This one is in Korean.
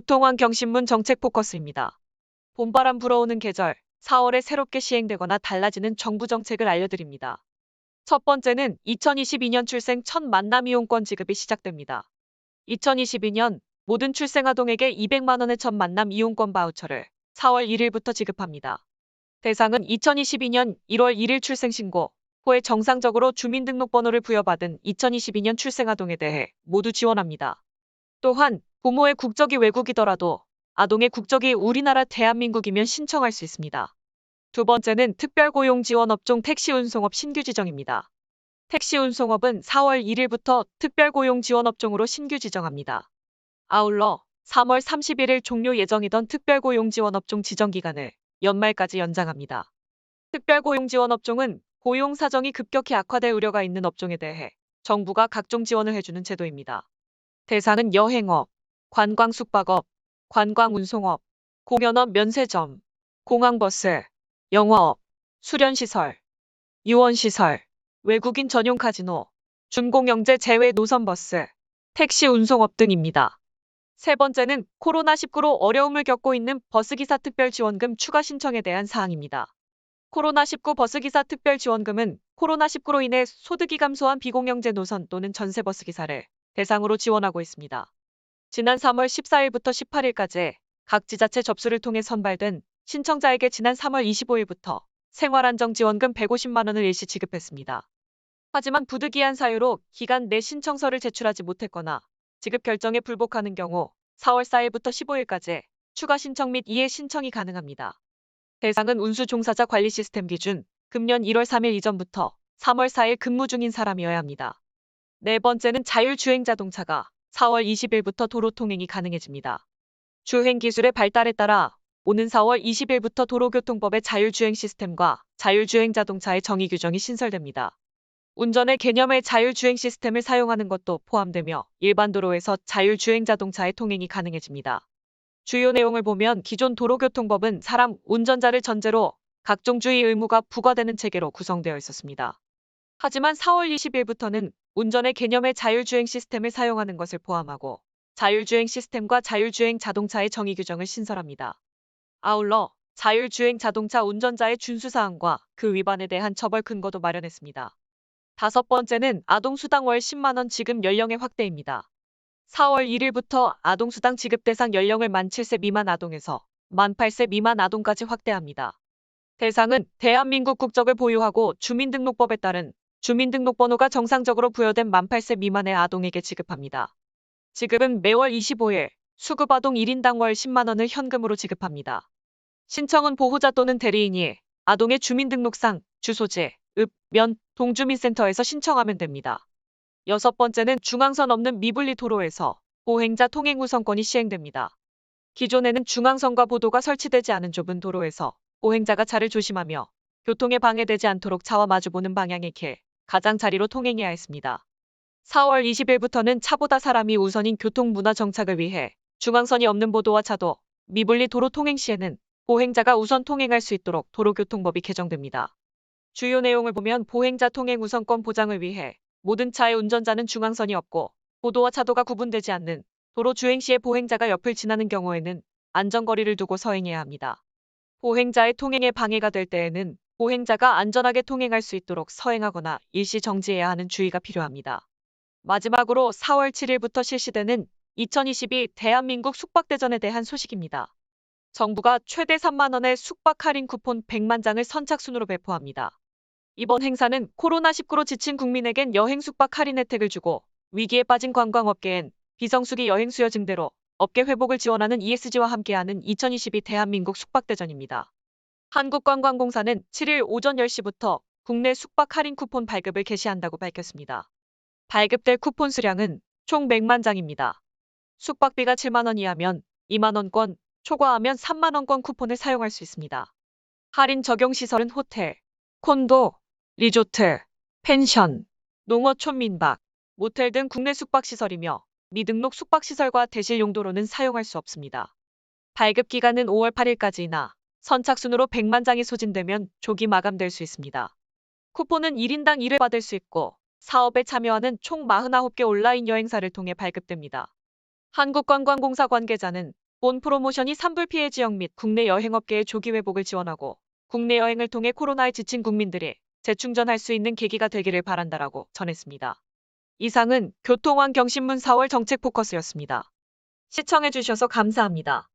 교통환경신문 정책 포커스입니다. 봄바람 불어오는 계절, 4월에 새롭게 시행되거나 달라지는 정부 정책을 알려드립니다. 첫 번째는 2022년 출생 첫 만남 이용권 지급이 시작됩니다. 2022년 모든 출생아동에게 200만 원의 첫 만남 이용권 바우처를 4월 1일부터 지급합니다. 대상은 2022년 1월 1일 출생신고 후에 정상적으로 주민등록번호를 부여받은 2022년 출생아동에 대해 모두 지원합니다. 또한 부모의 국적이 외국이더라도 아동의 국적이 우리나라 대한민국이면 신청할 수 있습니다. 두 번째는 특별고용지원업종 택시운송업 신규 지정입니다. 택시운송업은 4월 1일부터 특별고용지원업종으로 신규 지정합니다. 아울러 3월 31일 종료 예정이던 특별고용지원업종 지정기간을 연말까지 연장합니다. 특별고용지원업종은 고용 사정이 급격히 악화될 우려가 있는 업종에 대해 정부가 각종 지원을 해주는 제도입니다. 대상은 여행업, 관광-숙박업, 관광운송업, 공연업 면세점, 공항버스, 영화업, 수련시설, 유원시설, 외국인 전용 카지노, 준공영제 제외 노선버스, 택시운송업 등입니다. 세 번째는 코로나19로 어려움을 겪고 있는 버스기사 특별지원금 추가 신청에 대한 사항입니다. 코로나19 버스기사 특별지원금은 코로나19로 인해 소득이 감소한 비공영제 노선 또는 전세버스기사를 대상으로 지원하고 있습니다. 지난 3월 14일부터 18일까지 각 지자체 접수를 통해 선발된 신청자에게 지난 3월 25일부터 생활안정지원금 150만 원을 일시 지급했습니다. 하지만 부득이한 사유로 기간 내 신청서를 제출하지 못했거나 지급 결정에 불복하는 경우 4월 4일부터 15일까지 추가 신청 및 이해 신청이 가능합니다. 대상은 운수종사자 관리 시스템 기준 금년 1월 3일 이전부터 3월 4일 근무 중인 사람이어야 합니다. 네 번째는 자율주행자동차가 4월 20일부터 도로 통행이 가능해집니다. 주행기술의 발달에 따라 오는 4월 20일부터 도로교통법의 자율주행 시스템과 자율주행자동차의 정의 규정이 신설됩니다. 운전의 개념의 자율주행 시스템을 사용하는 것도 포함되며 일반 도로에서 자율주행자동차의 통행이 가능해집니다. 주요 내용을 보면 기존 도로교통법은 사람, 운전자를 전제로 각종 주의 의무가 부과되는 체계로 구성되어 있었습니다. 하지만 4월 20일부터는 운전의 개념의 자율주행 시스템을 사용하는 것을 포함하고 자율주행 시스템과 자율주행 자동차의 정의 규정을 신설합니다. 아울러 자율주행 자동차 운전자의 준수사항과 그 위반에 대한 처벌 근거도 마련했습니다. 다섯 번째는 아동수당 월 10만 원 지급 연령의 확대입니다. 4월 1일부터 아동수당 지급 대상 연령을 만 7세 미만 아동에서 만 8세 미만 아동까지 확대합니다. 대상은 대한민국 국적을 보유하고 주민등록법에 따른 주민등록번호가 정상적으로 부여된 만 8세 미만의 아동에게 지급합니다. 지급은 매월 25일, 수급아동 1인당 월 10만 원을 현금으로 지급합니다. 신청은 보호자 또는 대리인이 아동의 주민등록상, 주소지, 읍, 면, 동주민센터에서 신청하면 됩니다. 여섯 번째는 중앙선 없는 미분리 도로에서 보행자 통행 우선권이 시행됩니다. 기존에는 중앙선과 보도가 설치되지 않은 좁은 도로에서 보행자가 차를 조심하며 교통에 방해되지 않도록 차와 마주보는 방향의 길, 가장자리로 통행해야 했습니다. 4월 20일부터는 차보다 사람이 우선인 교통문화 정착을 위해 중앙선이 없는 보도와 차도, 미분리 도로 통행 시에는 보행자가 우선 통행할 수 있도록 도로교통법이 개정됩니다. 주요 내용을 보면 보행자 통행 우선권 보장을 위해 모든 차의 운전자는 중앙선이 없고 보도와 차도가 구분되지 않는 도로 주행 시에 보행자가 옆을 지나는 경우에는 안전거리를 두고 서행해야 합니다. 보행자의 통행에 방해가 될 때에는 보행자가 안전하게 통행할 수 있도록 서행하거나 일시 정지해야 하는 주의가 필요합니다. 마지막으로 4월 7일부터 실시되는 2022 대한민국 숙박대전에 대한 소식입니다. 정부가 최대 3만 원의 숙박 할인 쿠폰 100만 장을 선착순으로 배포합니다. 이번 행사는 코로나19로 지친 국민에겐 여행 숙박 할인 혜택을 주고 위기에 빠진 관광업계엔 비성수기 여행 수요 증대로 업계 회복을 지원하는 ESG와 함께하는 2022 대한민국 숙박대전입니다. 한국관광공사는 7일 오전 10시부터 국내 숙박 할인 쿠폰 발급을 개시한다고 밝혔습니다. 발급될 쿠폰 수량은 총 100만 장입니다. 숙박비가 7만 원 이하면 2만 원권, 초과하면 3만 원권 쿠폰을 사용할 수 있습니다. 할인 적용 시설은 호텔, 콘도, 리조트, 펜션, 농어촌 민박, 모텔 등 국내 숙박시설이며 미등록 숙박시설과 대실 용도로는 사용할 수 없습니다. 발급 기간은 5월 8일까지이나 선착순으로 100만 장이 소진되면 조기 마감될 수 있습니다. 쿠폰은 1인당 1회 받을 수 있고 사업에 참여하는 총 49개 온라인 여행사를 통해 발급됩니다. 한국관광공사 관계자는 본 프로모션이 산불 피해 지역 및 국내 여행업계의 조기 회복을 지원하고 국내 여행을 통해 코로나에 지친 국민들이 재충전할 수 있는 계기가 되기를 바란다라고 전했습니다. 이상은 교통환경신문 4월 정책 포커스였습니다. 시청해주셔서 감사합니다.